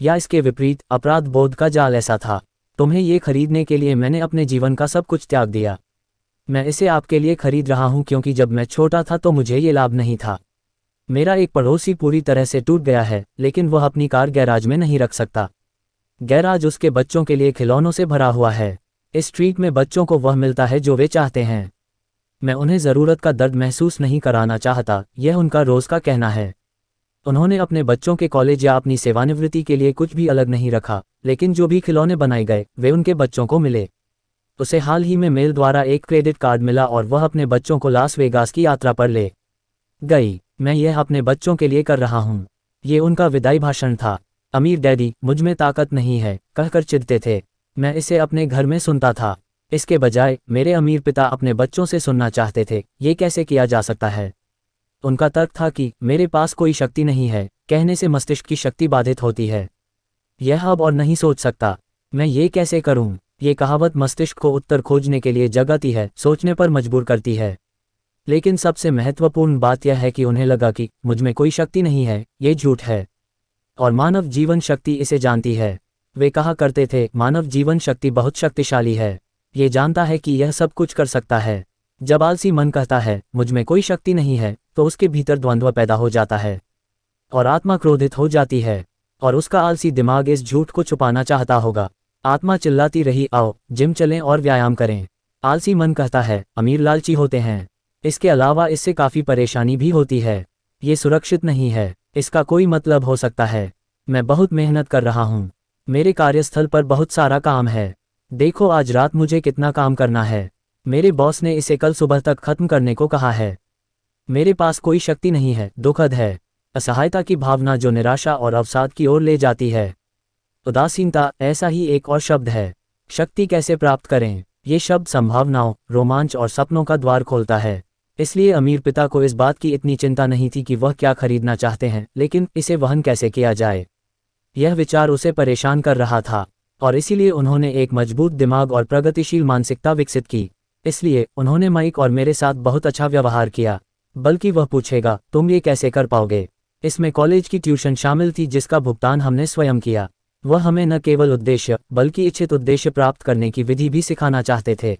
या इसके विपरीत, अपराध बोध का जाल ऐसा था, तुम्हें ये खरीदने के लिए मैंने अपने जीवन का सब कुछ त्याग दिया। मैं इसे आपके लिए खरीद रहा हूं क्योंकि जब मैं छोटा था तो मुझे ये लाभ नहीं था। मेरा एक पड़ोसी पूरी तरह से टूट गया है, लेकिन वह अपनी कार गैराज में नहीं रख सकता। गैराज उसके बच्चों के लिए खिलौनों से भरा हुआ है। इस स्ट्रीट में बच्चों को वह मिलता है जो वे चाहते हैं। मैं उन्हें ज़रूरत का दर्द महसूस नहीं कराना चाहता, यह उनका रोज़ का कहना है। उन्होंने अपने बच्चों के कॉलेज या अपनी सेवानिवृत्ति के लिए कुछ भी अलग नहीं रखा, लेकिन जो भी खिलौने बनाए गए वे उनके बच्चों को मिले। उसे हाल ही में मेल द्वारा एक क्रेडिट कार्ड मिला और वह अपने बच्चों को लास वेगास की यात्रा पर ले गई। मैं यह अपने बच्चों के लिए कर रहा हूँ। ये उनका विदाई भाषण था। अमीर डैडी मुझ में ताकत नहीं है कहकर चिढ़ते थे। मैं इसे अपने घर में सुनता था। इसके बजाय मेरे अमीर पिता अपने बच्चों से सुनना चाहते थे, ये कैसे किया जा सकता है? उनका तर्क था कि मेरे पास कोई शक्ति नहीं है, कहने से मस्तिष्क की शक्ति बाधित होती है। यह अब और नहीं सोच सकता। मैं ये कैसे करूं? ये कहावत मस्तिष्क को उत्तर खोजने के लिए जगाती है, सोचने पर मजबूर करती है। लेकिन सबसे महत्वपूर्ण बात यह है कि उन्हें लगा कि मुझ में कोई शक्ति नहीं है, ये झूठ है। और मानव जीवन शक्ति इसे जानती है। वे कहा करते थे, मानव जीवन शक्ति बहुत शक्तिशाली है, ये जानता है कि यह सब कुछ कर सकता है। जब आलसी मन कहता है मुझ में कोई शक्ति नहीं है, तो उसके भीतर द्वंद्व पैदा हो जाता है और आत्मा क्रोधित हो जाती है और उसका आलसी दिमाग इस झूठ को छुपाना चाहता होगा। आत्मा चिल्लाती रही, आओ जिम चलें और व्यायाम करें। आलसी मन कहता है अमीर लालची होते हैं। इसके अलावा इससे काफ़ी परेशानी भी होती है। ये सुरक्षित नहीं है, इसका कोई मतलब हो सकता है। मैं बहुत मेहनत कर रहा हूँ, मेरे कार्यस्थल पर बहुत सारा काम है। देखो आज रात मुझे कितना काम करना है। मेरे बॉस ने इसे कल सुबह तक खत्म करने को कहा है। मेरे पास कोई शक्ति नहीं है। दुखद है, असहायता की भावना जो निराशा और अवसाद की ओर ले जाती है। उदासीनता ऐसा ही एक और शब्द है। शक्ति कैसे प्राप्त करें? ये शब्द संभावनाओं, रोमांच और सपनों का द्वार खोलता है। इसलिए अमीर पिता को इस बात की इतनी चिंता नहीं थी कि वह क्या खरीदना चाहते हैं, लेकिन इसे वहन कैसे किया जाए। यह विचार उसे परेशान कर रहा था और इसीलिए उन्होंने एक मजबूत दिमाग और प्रगतिशील मानसिकता विकसित की। इसलिए उन्होंने माइक और मेरे साथ बहुत अच्छा व्यवहार किया। बल्कि वह पूछेगा, तुम ये कैसे कर पाओगे? इसमें कॉलेज की ट्यूशन शामिल थी जिसका भुगतान हमने स्वयं किया। वह हमें न केवल उद्देश्य बल्कि इच्छित उद्देश्य प्राप्त करने की विधि भी सिखाना चाहते थे।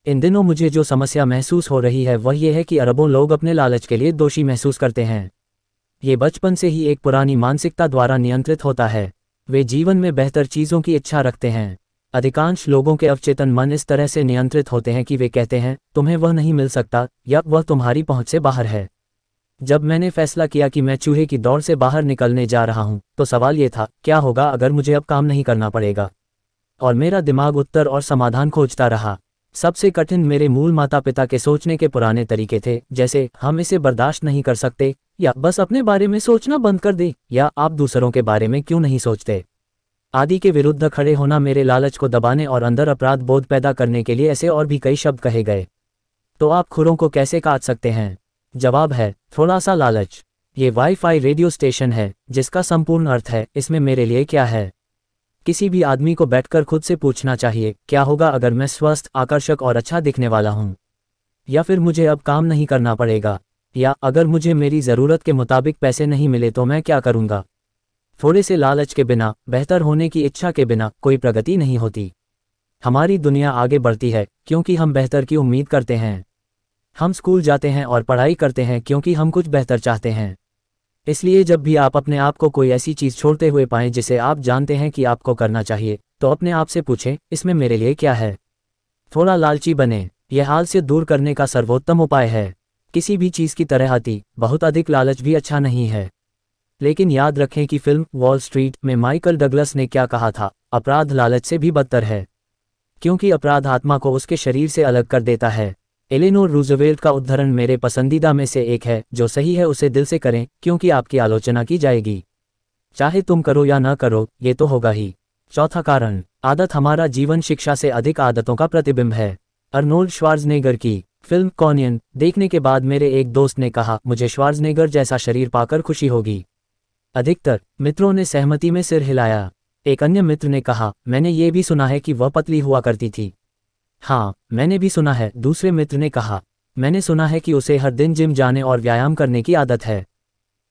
इन दिनों मुझे जो समस्या महसूस हो रही है वह यह है कि अरबों लोग अपने लालच के लिए दोषी महसूस करते हैं। ये बचपन से ही एक पुरानी मानसिकता द्वारा नियंत्रित होता है। वे जीवन में बेहतर चीज़ों की इच्छा रखते हैं, अधिकांश लोगों के अवचेतन मन इस तरह से नियंत्रित होते हैं कि वे कहते हैं तुम्हें वह नहीं मिल सकता या वह तुम्हारी पहुंच से बाहर है। जब मैंने फैसला किया कि मैं चूहे की दौड़ से बाहर निकलने जा रहा हूं, तो सवाल ये था, क्या होगा अगर मुझे अब काम नहीं करना पड़ेगा? और मेरा दिमाग उत्तर और समाधान खोजता रहा। सबसे कठिन मेरे मूल माता पिता के सोचने के पुराने तरीके थे, जैसे हम इसे बर्दाश्त नहीं कर सकते, या बस अपने बारे में सोचना बंद कर दे, या आप दूसरों के बारे में क्यों नहीं सोचते आदि के विरुद्ध खड़े होना। मेरे लालच को दबाने और अंदर अपराध बोध पैदा करने के लिए ऐसे और भी कई शब्द कहे गए। तो आप खुरों को कैसे काट सकते हैं? जवाब है, थोड़ा सा लालच। ये वाईफाई रेडियो स्टेशन है, जिसका संपूर्ण अर्थ है इसमें मेरे लिए क्या है। किसी भी आदमी को बैठकर खुद से पूछना चाहिए, क्या होगा अगर मैं स्वस्थ, आकर्षक और अच्छा दिखने वाला हूं? या फिर मुझे अब काम नहीं करना पड़ेगा? या अगर मुझे मेरी ज़रूरत के मुताबिक पैसे नहीं मिले तो मैं क्या करूंगा? थोड़े से लालच के बिना, बेहतर होने की इच्छा के बिना कोई प्रगति नहीं होती। हमारी दुनिया आगे बढ़ती है क्योंकि हम बेहतर की उम्मीद करते हैं। हम स्कूल जाते हैं और पढ़ाई करते हैं क्योंकि हम कुछ बेहतर चाहते हैं। इसलिए जब भी आप अपने आप को कोई ऐसी चीज़ छोड़ते हुए पाएं जिसे आप जानते हैं कि आपको करना चाहिए, तो अपने आप से पूछें, इसमें मेरे लिए क्या है? थोड़ा लालची बने। यह आलस्य दूर करने का सर्वोत्तम उपाय है। किसी भी चीज़ की तरह आती बहुत अधिक लालच भी अच्छा नहीं है। लेकिन याद रखें कि फिल्म वॉल स्ट्रीट में माइकल डगलस ने क्या कहा था, अपराध लालच से भी बदतर है, क्योंकि अपराध आत्मा को उसके शरीर से अलग कर देता है। एलेनोर रूजवेल्ट का उद्धरण मेरे पसंदीदा में से एक है, जो सही है उसे दिल से करें क्योंकि आपकी आलोचना की जाएगी। चाहे तुम करो या न करो, ये तो होगा ही। चौथा कारण, आदत हमारा जीवन शिक्षा से अधिक आदतों का प्रतिबिंब है। अर्नोल्ड श्वार्ज़नेगर की फिल्म कॉनियन देखने के बाद मेरे एक दोस्त ने कहा, मुझे श्वार्ज़नेगर जैसा शरीर पाकर खुशी होगी। अधिकतर मित्रों ने सहमति में सिर हिलाया। एक अन्य मित्र ने कहा, मैंने ये भी सुना है कि वह पतली हुआ करती थी। हाँ, मैंने भी सुना है। दूसरे मित्र ने कहा, मैंने सुना है कि उसे हर दिन जिम जाने और व्यायाम करने की आदत है।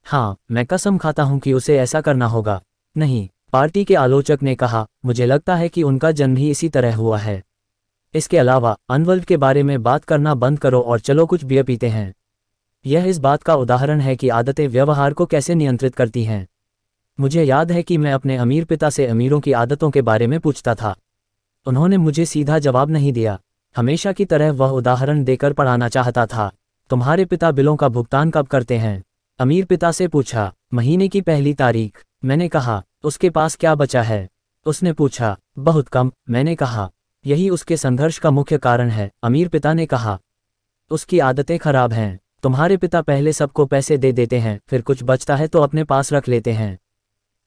हाँ, मैं कसम खाता हूं कि उसे ऐसा करना होगा। नहीं, पार्टी के आलोचक ने कहा, मुझे लगता है कि उनका जन्म ही इसी तरह हुआ है। इसके अलावा अनवर्ल्ड के बारे में बात करना बंद करो और चलो कुछ बियर पीते हैं। यह इस बात का उदाहरण है कि आदतें व्यवहार को कैसे नियंत्रित करती हैं। मुझे याद है कि मैं अपने अमीर पिता से अमीरों की आदतों के बारे में पूछता था। उन्होंने मुझे सीधा जवाब नहीं दिया। हमेशा की तरह वह उदाहरण देकर पढ़ाना चाहता था। तुम्हारे पिता बिलों का भुगतान कब करते हैं? अमीर पिता से पूछा, महीने की पहली तारीख। मैंने कहा, उसके पास क्या बचा है? उसने पूछा, बहुत कम। मैंने कहा, यही उसके संघर्ष का मुख्य कारण है। अमीर पिता ने कहा, उसकी आदतें खराब हैं। तुम्हारे पिता पहले सबको पैसे दे देते हैं, फिर कुछ बचता है तो अपने पास रख लेते हैं।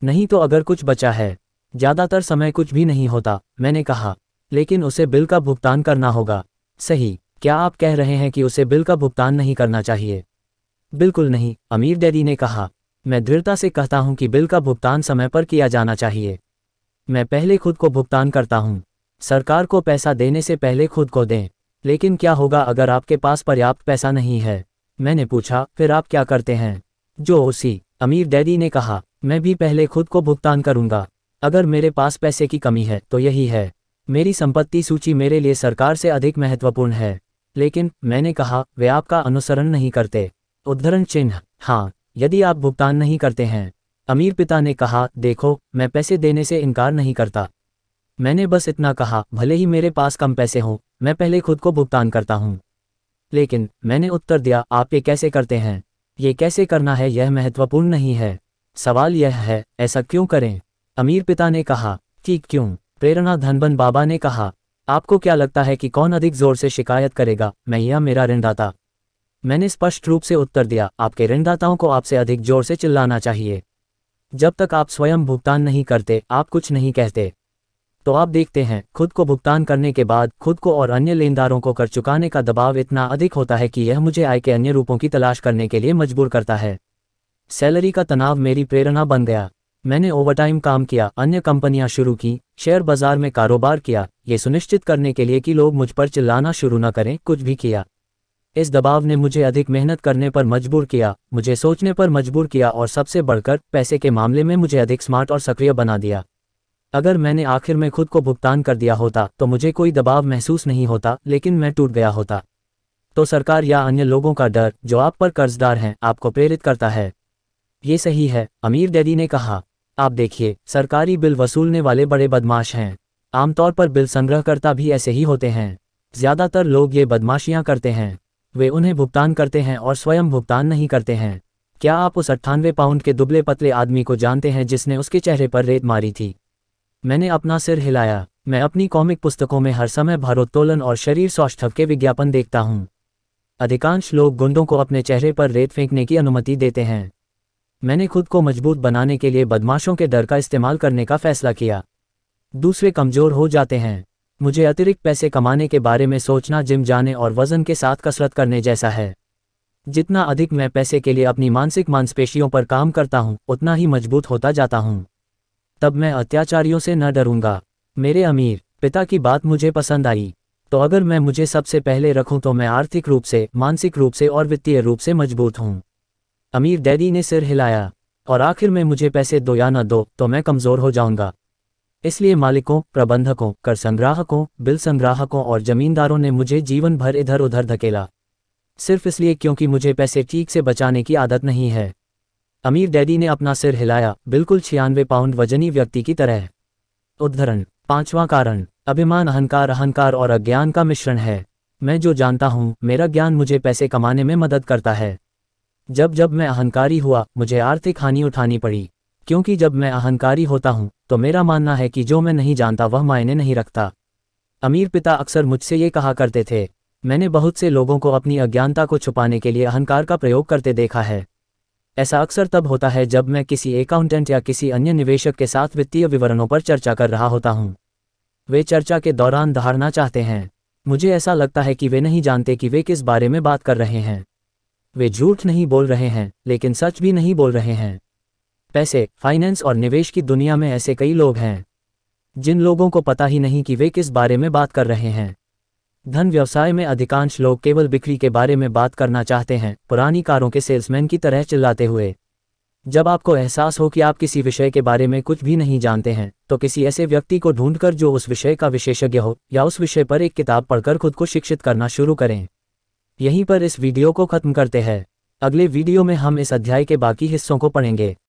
नहीं तो अगर कुछ बचा है, ज्यादातर समय कुछ भी नहीं होता। मैंने कहा, लेकिन उसे बिल का भुगतान करना होगा। सही, क्या आप कह रहे हैं कि उसे बिल का भुगतान नहीं करना चाहिए? बिल्कुल नहीं, अमीर डैडी ने कहा। मैं दृढ़ता से कहता हूं कि बिल का भुगतान समय पर किया जाना चाहिए। मैं पहले खुद को भुगतान करता हूं। सरकार को पैसा देने से पहले खुद को दें। लेकिन क्या होगा अगर आपके पास पर्याप्त पैसा नहीं है? मैंने पूछा, फिर आप क्या करते हैं? जो उसी अमीर डैडी ने कहा, मैं भी पहले खुद को भुगतान करूंगा। अगर मेरे पास पैसे की कमी है तो यही है। मेरी संपत्ति सूची मेरे लिए सरकार से अधिक महत्वपूर्ण है। लेकिन मैंने कहा, वे आपका अनुसरण नहीं करते। उद्धरण चिन्ह, हाँ, यदि आप भुगतान नहीं करते हैं। अमीर पिता ने कहा, देखो, मैं पैसे देने से इनकार नहीं करता। मैंने बस इतना कहा, भले ही मेरे पास कम पैसे हों, मैं पहले खुद को भुगतान करता हूं। लेकिन मैंने उत्तर दिया, आप ये कैसे करते हैं? ये कैसे करना है यह महत्वपूर्ण नहीं है। सवाल यह है, ऐसा क्यों करें? अमीर पिता ने कहा, ठीक क्यों? प्रेरणा धनबन बाबा ने कहा, आपको क्या लगता है कि कौन अधिक जोर से शिकायत करेगा, मैं या मेरा ऋणदाता? मैंने स्पष्ट रूप से उत्तर दिया, आपके ऋणदाताओं को आपसे अधिक जोर से चिल्लाना चाहिए। जब तक आप स्वयं भुगतान नहीं करते, आप कुछ नहीं कहते। तो आप देखते हैं, खुद को भुगतान करने के बाद खुद को और अन्य लेनदारों को कर चुकाने का दबाव इतना अधिक होता है कि यह मुझे आय के अन्य रूपों की तलाश करने के लिए मजबूर करता है। सैलरी का तनाव मेरी प्रेरणा बन गया। मैंने ओवरटाइम काम किया, अन्य कंपनियां शुरू की, शेयर बाजार में कारोबार किया, ये सुनिश्चित करने के लिए कि लोग मुझ पर चिल्लाना शुरू न करें, कुछ भी किया। इस दबाव ने मुझे अधिक मेहनत करने पर मजबूर किया, मुझे सोचने पर मजबूर किया और सबसे बढ़कर पैसे के मामले में मुझे अधिक स्मार्ट और सक्रिय बना दिया। अगर मैंने आखिर में खुद को भुगतान कर दिया होता तो मुझे कोई दबाव महसूस नहीं होता, लेकिन मैं टूट गया होता। तो सरकार या अन्य लोगों का डर जो आप पर कर्जदार हैं, आपको प्रेरित करता है। ये सही है, अमीर डैडी ने कहा। आप देखिए, सरकारी बिल वसूलने वाले बड़े बदमाश हैं। आमतौर पर बिल संग्रहकर्ता भी ऐसे ही होते हैं। ज़्यादातर लोग ये बदमाशियां करते हैं। वे उन्हें भुगतान करते हैं और स्वयं भुगतान नहीं करते हैं। क्या आप उस 98 पाउंड के दुबले पतले आदमी को जानते हैं जिसने उसके चेहरे पर रेत मारी थी? मैंने अपना सिर हिलाया। मैं अपनी कॉमिक पुस्तकों में हर समय भारोत्तोलन और शरीर सौष्ठव के विज्ञापन देखता हूँ। अधिकांश लोग गुंडों को अपने चेहरे पर रेत फेंकने की अनुमति देते हैं। मैंने खुद को मजबूत बनाने के लिए बदमाशों के डर का इस्तेमाल करने का फैसला किया। दूसरे कमज़ोर हो जाते हैं। मुझे अतिरिक्त पैसे कमाने के बारे में सोचना जिम जाने और वज़न के साथ कसरत करने जैसा है। जितना अधिक मैं पैसे के लिए अपनी मानसिक मांसपेशियों पर काम करता हूँ, उतना ही मजबूत होता जाता हूँ। तब मैं अत्याचारियों से न डरूंगा। मेरे अमीर पिता की बात मुझे पसंद आई। तो अगर मैं मुझे सबसे पहले रखूं तो मैं आर्थिक रूप से, मानसिक रूप से और वित्तीय रूप से मजबूत हूं। अमीर डैडी ने सिर हिलाया। और आखिर में मुझे पैसे दो या न दो तो मैं कमज़ोर हो जाऊंगा। इसलिए मालिकों, प्रबंधकों, कर संग्राहकों, बिल संग्राहकों और जमींदारों ने मुझे जीवन भर इधर उधर धकेला, सिर्फ इसलिए क्योंकि मुझे पैसे ठीक से बचाने की आदत नहीं है। अमीर डैडी ने अपना सिर हिलाया, बिल्कुल 96 पाउंड वजनी व्यक्ति की तरह। उद्धरण। 5वां कारण, अभिमान, अहंकार और अज्ञान का मिश्रण है। मैं जो जानता हूँ, मेरा ज्ञान मुझे पैसे कमाने में मदद करता है। जब मैं अहंकारी हुआ, मुझे आर्थिक हानि उठानी पड़ी, क्योंकि जब मैं अहंकारी होता हूँ तो मेरा मानना है कि जो मैं नहीं जानता वह मायने नहीं रखता। अमीर पिता अक्सर मुझसे ये कहा करते थे। मैंने बहुत से लोगों को अपनी अज्ञानता को छुपाने के लिए अहंकार का प्रयोग करते देखा है। ऐसा अक्सर तब होता है जब मैं किसी अकाउंटेंट या किसी अन्य निवेशक के साथ वित्तीय विवरणों पर चर्चा कर रहा होता हूँ। वे चर्चा के दौरान धारणा चाहते हैं। मुझे ऐसा लगता है कि वे नहीं जानते कि वे किस बारे में बात कर रहे हैं। वे झूठ नहीं बोल रहे हैं, लेकिन सच भी नहीं बोल रहे हैं। पैसे, फाइनेंस और निवेश की दुनिया में ऐसे कई लोग हैं जिन लोगों को पता ही नहीं कि वे किस बारे में बात कर रहे हैं। धन व्यवसाय में अधिकांश लोग केवल बिक्री के बारे में बात करना चाहते हैं, पुरानी कारों के सेल्समैन की तरह चिल्लाते हुए। जब आपको एहसास हो कि आप किसी विषय के बारे में कुछ भी नहीं जानते हैं, तो किसी ऐसे व्यक्ति को ढूंढकर जो उस विषय का विशेषज्ञ हो, या उस विषय पर एक किताब पढ़कर खुद को शिक्षित करना शुरू करें। यहीं पर इस वीडियो को खत्म करते हैं। अगले वीडियो में हम इस अध्याय के बाकी हिस्सों को पढ़ेंगे।